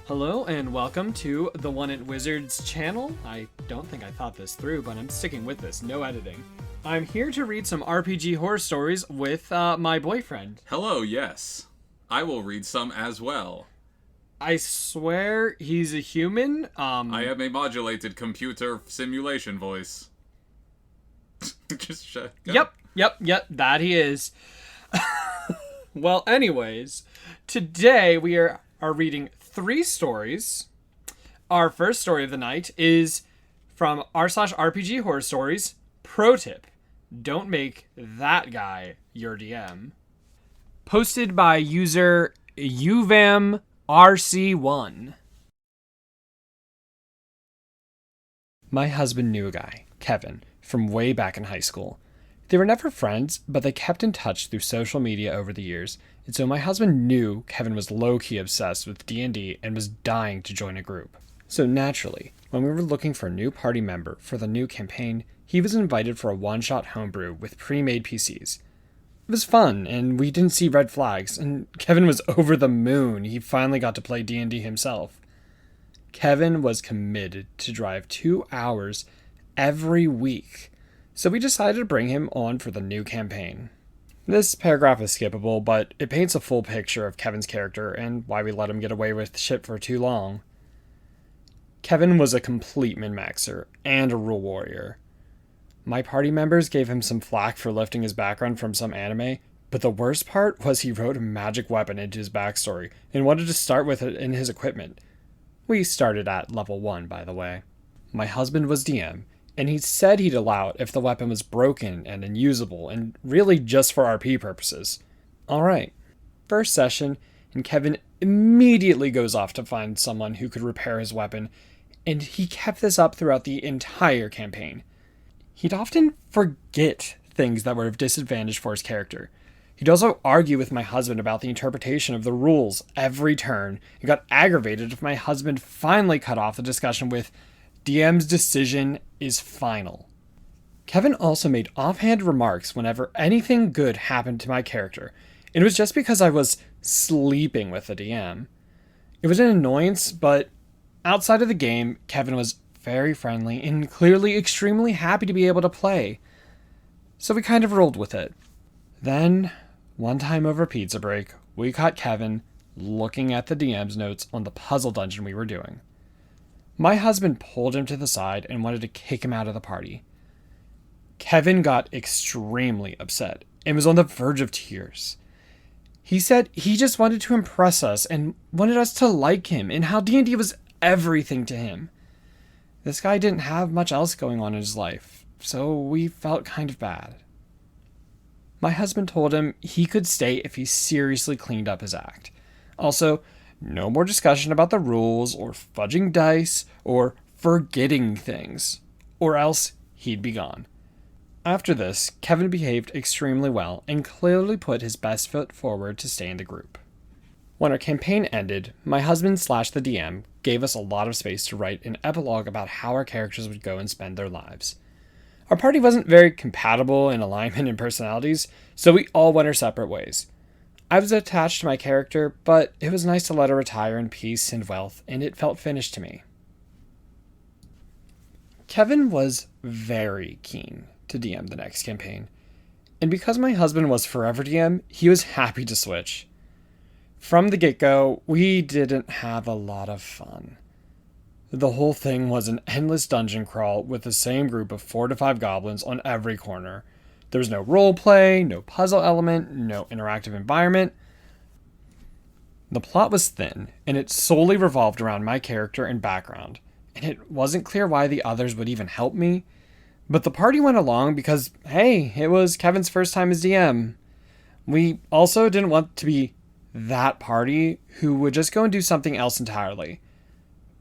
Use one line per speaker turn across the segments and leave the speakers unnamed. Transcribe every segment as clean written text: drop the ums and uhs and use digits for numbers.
Hello and welcome to the One at Wizards channel. I don't think I thought this through, but I'm sticking with this, no editing. I'm here to read some RPG horror stories with my boyfriend.
Hello, yes. I will read some as well.
I swear he's a human.
I am a modulated computer simulation voice. Just shut up.
Yep, that he is. Well, anyways, today we are reading 3 stories. Our first story of the night is from r/RPG horror stories. Pro tip: don't make that guy your DM. Posted by user UVAMRC1. My husband knew a guy, Kevin, from way back in high school. They were never friends, but they kept in touch through social media over the years, and so my husband knew Kevin was low-key obsessed with D&D and was dying to join a group. So naturally, when we were looking for a new party member for the new campaign, he was invited for a one-shot homebrew with pre-made PCs. It was fun, and we didn't see red flags, and Kevin was over the moon. He finally got to play D&D himself. Kevin was committed to drive 2 hours every week, so we decided to bring him on for the new campaign. This paragraph is skippable, but it paints a full picture of Kevin's character and why we let him get away with shit for too long. Kevin was a complete min-maxer and a rule warrior. My party members gave him some flack for lifting his background from some anime, but the worst part was he wrote a magic weapon into his backstory and wanted to start with it in his equipment. We started at level 1, by the way. My husband was DM, and he said he'd allow it if the weapon was broken and unusable, and really just for RP purposes. Alright, first session, and Kevin immediately goes off to find someone who could repair his weapon, and he kept this up throughout the entire campaign. He'd often forget things that were of disadvantage for his character. He'd also argue with my husband about the interpretation of the rules every turn, and got aggravated if my husband finally cut off the discussion with, "DM's decision is final." Kevin also made offhand remarks whenever anything good happened to my character, and it was just because I was sleeping with the DM. It was an annoyance, but outside of the game, Kevin was very friendly and clearly extremely happy to be able to play. So we kind of rolled with it. Then, one time over pizza break, we caught Kevin looking at the DM's notes on the puzzle dungeon we were doing. My husband pulled him to the side and wanted to kick him out of the party. Kevin got extremely upset and was on the verge of tears. He said he just wanted to impress us and wanted us to like him and how D&D was everything to him. This guy didn't have much else going on in his life, so we felt kind of bad. My husband told him he could stay if he seriously cleaned up his act. Also, no more discussion about the rules, or fudging dice, or forgetting things, or else he'd be gone. After this, Kevin behaved extremely well and clearly put his best foot forward to stay in the group. When our campaign ended, my husband/the DM gave us a lot of space to write an epilogue about how our characters would go and spend their lives. Our party wasn't very compatible in alignment and personalities, so we all went our separate ways. I was attached to my character, but it was nice to let her retire in peace and wealth, and it felt finished to me. Kevin was very keen to DM the next campaign, and because my husband was forever DM, he was happy to switch. From the get-go, we didn't have a lot of fun. The whole thing was an endless dungeon crawl with the same group of 4 to 5 goblins on every corner. There was no roleplay, no puzzle element, no interactive environment. The plot was thin, and it solely revolved around my character and background, and it wasn't clear why the others would even help me. But the party went along because, hey, it was Kevin's first time as DM. We also didn't want to be that party who would just go and do something else entirely.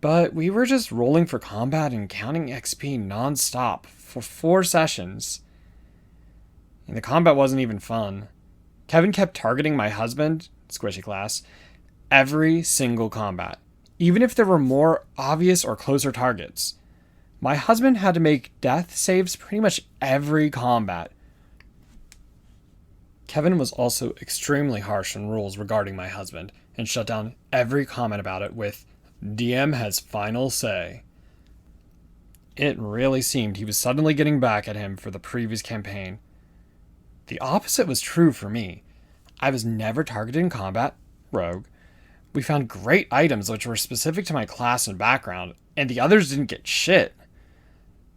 But we were just rolling for combat and counting XP non-stop for 4 sessions. And the combat wasn't even fun. Kevin kept targeting my husband, Squishy Class, every single combat, even if there were more obvious or closer targets. My husband had to make death saves pretty much every combat. Kevin was also extremely harsh on rules regarding my husband, and shut down every comment about it with, DM has final say. It really seemed he was suddenly getting back at him for the previous campaign. The opposite was true for me. I was never targeted in combat, rogue. We found great items which were specific to my class and background, and the others didn't get shit.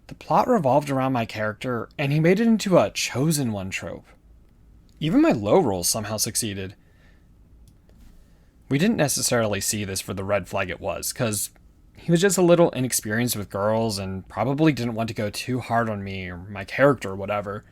The plot revolved around my character, and he made it into a chosen one trope. Even my low rolls somehow succeeded. We didn't necessarily see this for the red flag it was, because he was just a little inexperienced with girls and probably didn't want to go too hard on me or my character or whatever.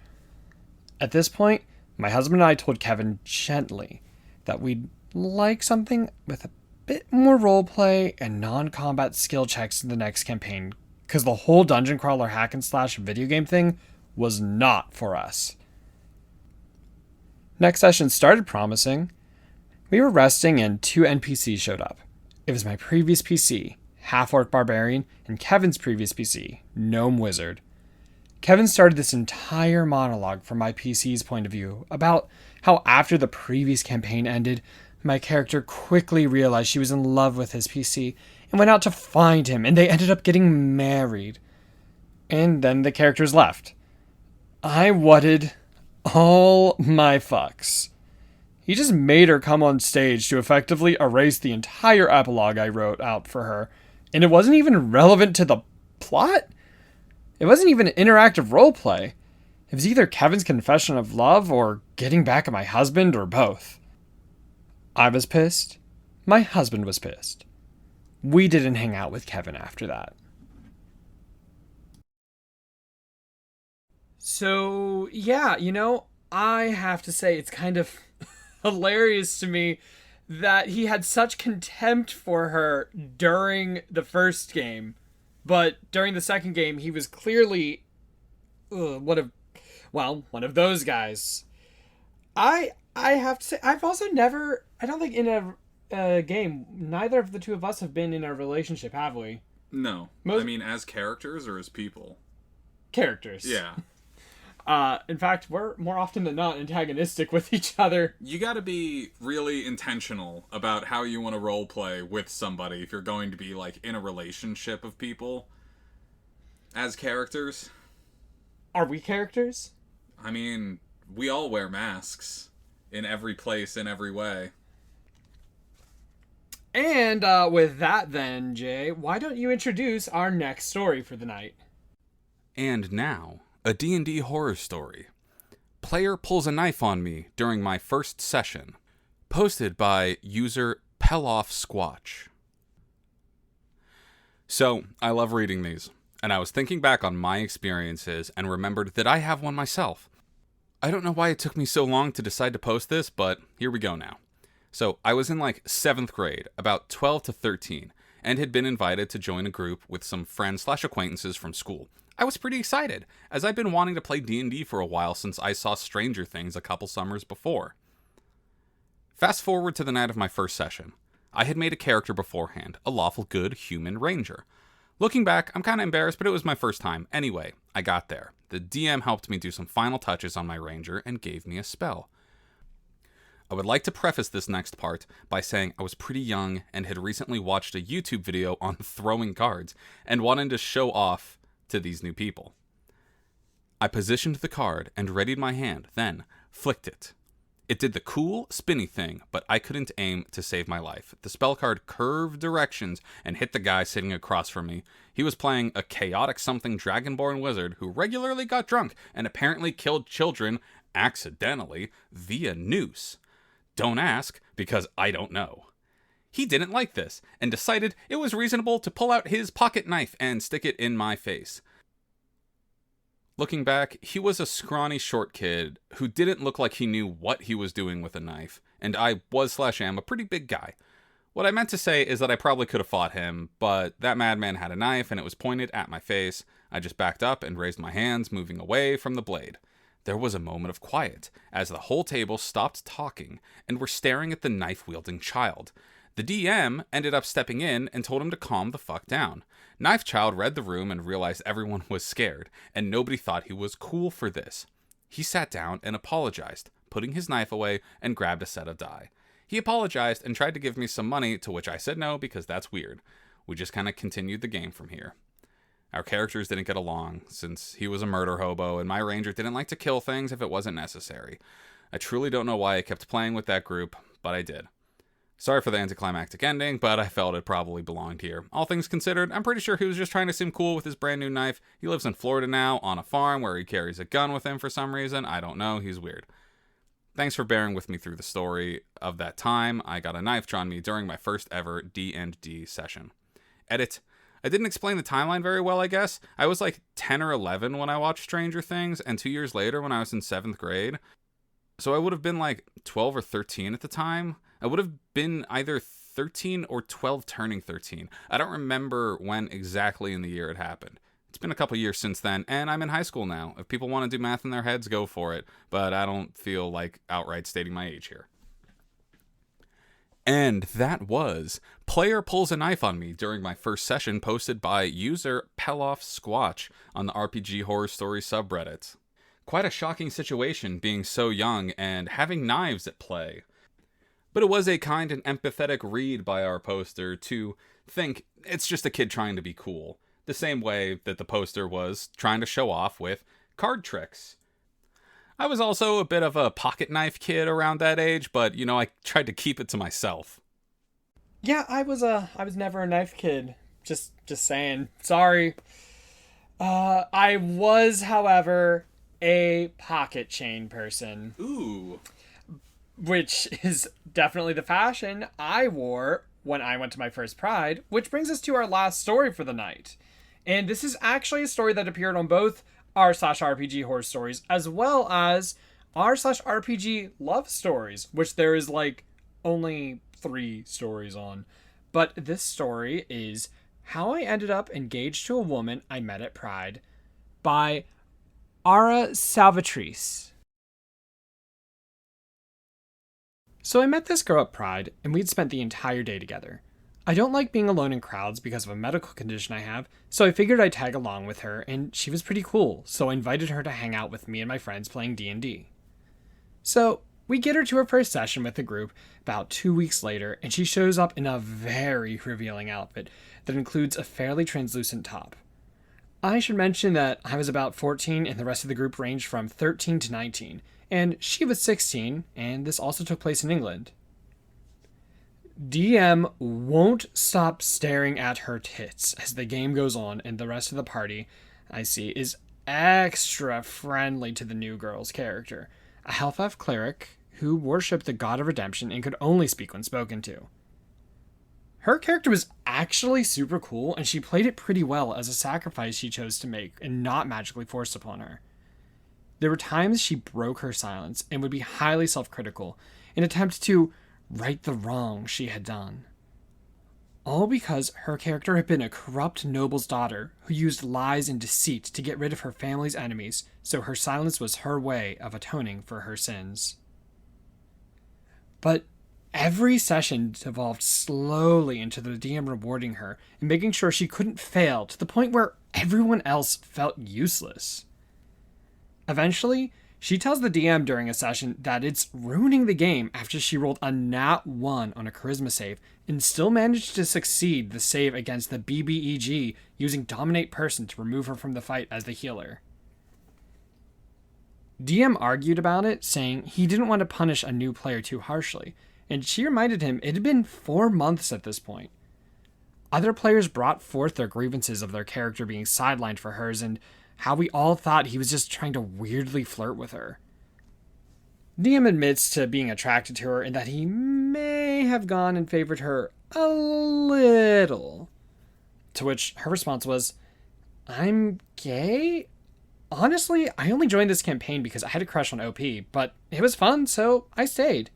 At this point, my husband and I told Kevin gently that we'd like something with a bit more roleplay and non-combat skill checks in the next campaign, because the whole dungeon crawler hack and slash video game thing was not for us. Next session started promising. We were resting and 2 NPCs showed up. It was my previous PC, Half-Orc Barbarian, and Kevin's previous PC, Gnome Wizard. Kevin started this entire monologue from my PC's point of view about how after the previous campaign ended, my character quickly realized she was in love with his PC and went out to find him, and they ended up getting married. And then the characters left. I wanted all my fucks. He just made her come on stage to effectively erase the entire epilogue I wrote out for her, and it wasn't even relevant to the plot? It wasn't even interactive roleplay. It was either Kevin's confession of love or getting back at my husband or both. I was pissed. My husband was pissed. We didn't hang out with Kevin after that. So, yeah, I have to say it's kind of hilarious to me that he had such contempt for her during the first game, but during the second game he was clearly one of those guys. I have to say I've also never, I don't think in a game neither of the two of us have been in a relationship, have we?
No. I mean, as characters or as people?
Characters.
Yeah.
In fact, we're more often than not antagonistic with each other.
You gotta be really intentional about how you want to roleplay with somebody if you're going to be, in a relationship of people. As characters.
Are we characters?
I mean, we all wear masks. In every place, in every way.
And, with that then, Jay, why don't you introduce our next story for the night?
And now, a D&D horror story. Player pulls a knife on me during my first session. Posted by user PelOffSquatch. So, I love reading these, and I was thinking back on my experiences and remembered that I have one myself. I don't know why it took me so long to decide to post this, but here we go now. So, I was in 7th grade, about 12 to 13, and had been invited to join a group with some friends/acquaintances from school. I was pretty excited, as I'd been wanting to play D&D for a while since I saw Stranger Things a couple summers before. Fast forward to the night of my first session. I had made a character beforehand, a lawful good human ranger. Looking back, I'm kinda embarrassed, but it was my first time. Anyway, I got there. The DM helped me do some final touches on my ranger and gave me a spell. I would like to preface this next part by saying I was pretty young and had recently watched a YouTube video on throwing cards and wanted to show off to these new people. I positioned the card and readied my hand, then flicked it. It did the cool, spinny thing, but I couldn't aim to save my life. The spell card curved directions and hit the guy sitting across from me. He was playing a chaotic something dragonborn wizard who regularly got drunk and apparently killed children accidentally via noose. Don't ask, because I don't know. He didn't like this, and decided it was reasonable to pull out his pocket knife and stick it in my face. Looking back, he was a scrawny short kid who didn't look like he knew what he was doing with a knife, and I was/am a pretty big guy. What I meant to say is that I probably could have fought him, but that madman had a knife and it was pointed at my face. I just backed up and raised my hands, moving away from the blade. There was a moment of quiet, as the whole table stopped talking and were staring at the knife-wielding child. The DM ended up stepping in and told him to calm the fuck down. Knife Child read the room and realized everyone was scared, and nobody thought he was cool for this. He sat down and apologized, putting his knife away and grabbed a set of die. He apologized and tried to give me some money, to which I said no because that's weird. We just kind of continued the game from here. Our characters didn't get along, since he was a murder hobo, and my ranger didn't like to kill things if it wasn't necessary. I truly don't know why I kept playing with that group, but I did. Sorry for the anticlimactic ending, but I felt it probably belonged here. All things considered, I'm pretty sure he was just trying to seem cool with his brand new knife. He lives in Florida now, on a farm where he carries a gun with him for some reason. I don't know, he's weird. Thanks for bearing with me through the story of that time I got a knife drawn me during my first ever D&D session. Edit. I didn't explain the timeline very well, I guess. I was like 10 or 11 when I watched Stranger Things, and 2 years later when I was in 7th grade. So I would have been like 12 or 13 at the time. I would have been either 13 or 12 turning 13. I don't remember when exactly in the year it happened. It's been a couple years since then, and I'm in high school now. If people want to do math in their heads, go for it. But I don't feel like outright stating my age here. And that was Player Pulls a Knife on Me during my first session, posted by user Peloff Squatch on the RPG Horror Stories subreddit. Quite a shocking situation being so young and having knives at play. But it was a kind and empathetic read by our poster to think it's just a kid trying to be cool. The same way that the poster was trying to show off with card tricks. I was also a bit of a pocket knife kid around that age, but I tried to keep it to myself.
Yeah, I was never a knife kid. Just saying. Sorry. I was, however, a pocket chain person.
Ooh.
Which is definitely the fashion I wore when I went to my first Pride, which brings us to our last story for the night. And this is actually a story that appeared on both r/RPG horror stories as well as r/RPG love stories, which there is like only 3 stories on. But this story is How I Ended Up Engaged to a Woman I Met at Pride by Ara Salvatrice. So I met this girl at Pride, and we'd spent the entire day together. I don't like being alone in crowds because of a medical condition I have, so I figured I'd tag along with her, and she was pretty cool, so I invited her to hang out with me and my friends playing D&D. So we get her to her first session with the group about 2 weeks later, and she shows up in a very revealing outfit that includes a fairly translucent top. I should mention that I was about 14 and the rest of the group ranged from 13 to 19, and she was 16, and this also took place in England. DM won't stop staring at her tits as the game goes on, and the rest of the party, I see, is extra friendly to the new girl's character, a health elf cleric who worshipped the god of redemption and could only speak when spoken to. Her character was actually super cool, and she played it pretty well as a sacrifice she chose to make and not magically forced upon her. There were times she broke her silence and would be highly self-critical in an attempt to right the wrong she had done. All because her character had been a corrupt noble's daughter who used lies and deceit to get rid of her family's enemies, so her silence was her way of atoning for her sins. But every session devolved slowly into the DM rewarding her and making sure she couldn't fail to the point where everyone else felt useless. Eventually, she tells the DM during a session that it's ruining the game after she rolled a nat 1 on a charisma save and still managed to succeed the save against the BBEG using Dominate Person to remove her from the fight as the healer. DM argued about it, saying he didn't want to punish a new player too harshly, and she reminded him it had been 4 months at this point. Other players brought forth their grievances of their character being sidelined for hers and how we all thought he was just trying to weirdly flirt with her. DM admits to being attracted to her and that he may have gone and favored her a little. To which her response was, "I'm gay? Honestly, I only joined this campaign because I had a crush on OP, but it was fun, so I stayed."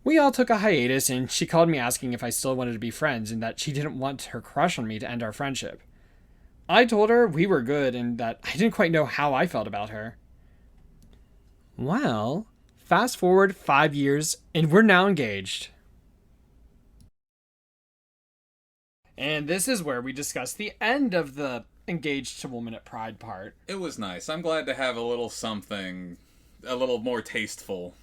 We all took a hiatus, and she called me asking if I still wanted to be friends and that she didn't want her crush on me to end our friendship. I told her we were good and that I didn't quite know how I felt about her. Well, fast forward 5 years, and we're now engaged. And this is where we discuss the end of the engaged to woman at Pride part.
It was nice. I'm glad to have a little something, a little more tasteful.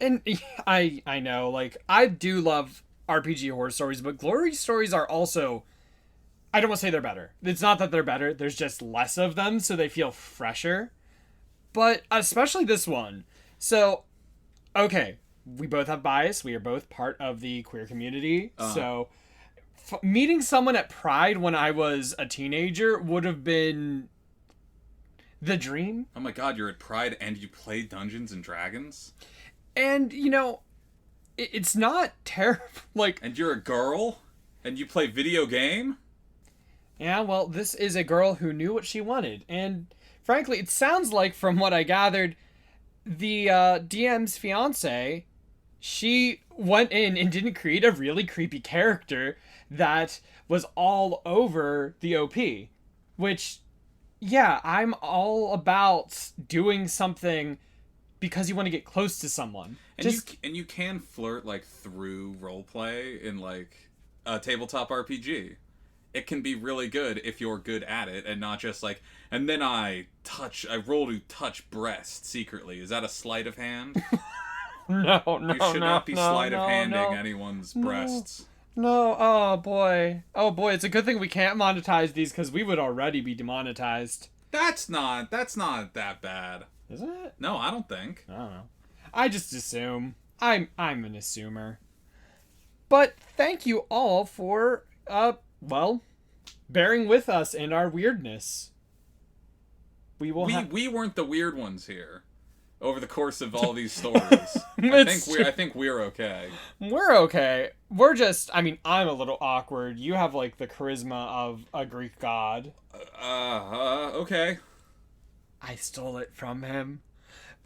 And I know, like, I do love RPG horror stories, but glory stories are also, I don't want to say they're better. It's not that they're better, there's just less of them, so they feel fresher. But especially this one. So, okay, we both have bias. We are both part of the queer community. So, meeting someone at Pride when I was a teenager would have been the dream.
Oh my god, you're at Pride and you play Dungeons and Dragons?
And, you know, it's not terrible. Like,
and you're a girl? And you play video game?
Yeah, well, this is a girl who knew what she wanted. And frankly, it sounds like, from what I gathered, the DM's fiance, she went in and didn't create a really creepy character that was all over the OP. Which, yeah, I'm all about doing something because you want to get close to someone.
And you can flirt, like, through roleplay in, like, a tabletop RPG. It can be really good if you're good at it, and not just like, and then I roll to touch breast secretly. Is that a sleight of hand?
No,
you should not be sleight of handing anyone's breasts.
No, oh boy, it's a good thing we can't monetize these, because we would already be demonetized.
That's not that bad.
Is it?
No, I don't think.
I don't know. I just assume. I'm an assumer. But thank you all for bearing with us in our weirdness. We
weren't the weird ones here over the course of all these stories. I think we're okay.
We're okay. We're just, I mean, I'm a little awkward. You have, like, the charisma of a Greek god.
Okay.
I stole it from him.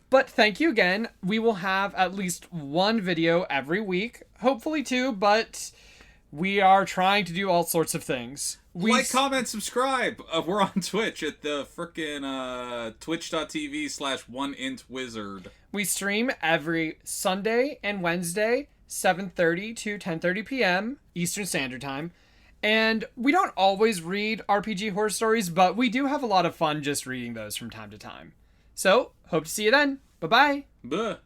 But thank you again. We will have at least one video every week. Hopefully two, but we are trying to do all sorts of things.
Like, comment, subscribe. We're on Twitch at the frickin' twitch.tv/oneintwizard.
We stream every Sunday and Wednesday, 7:30 to 10:30 p.m. Eastern Standard Time. And we don't always read RPG horror stories, but we do have a lot of fun just reading those from time to time. So, hope to see you then. Bye-bye.
Buh.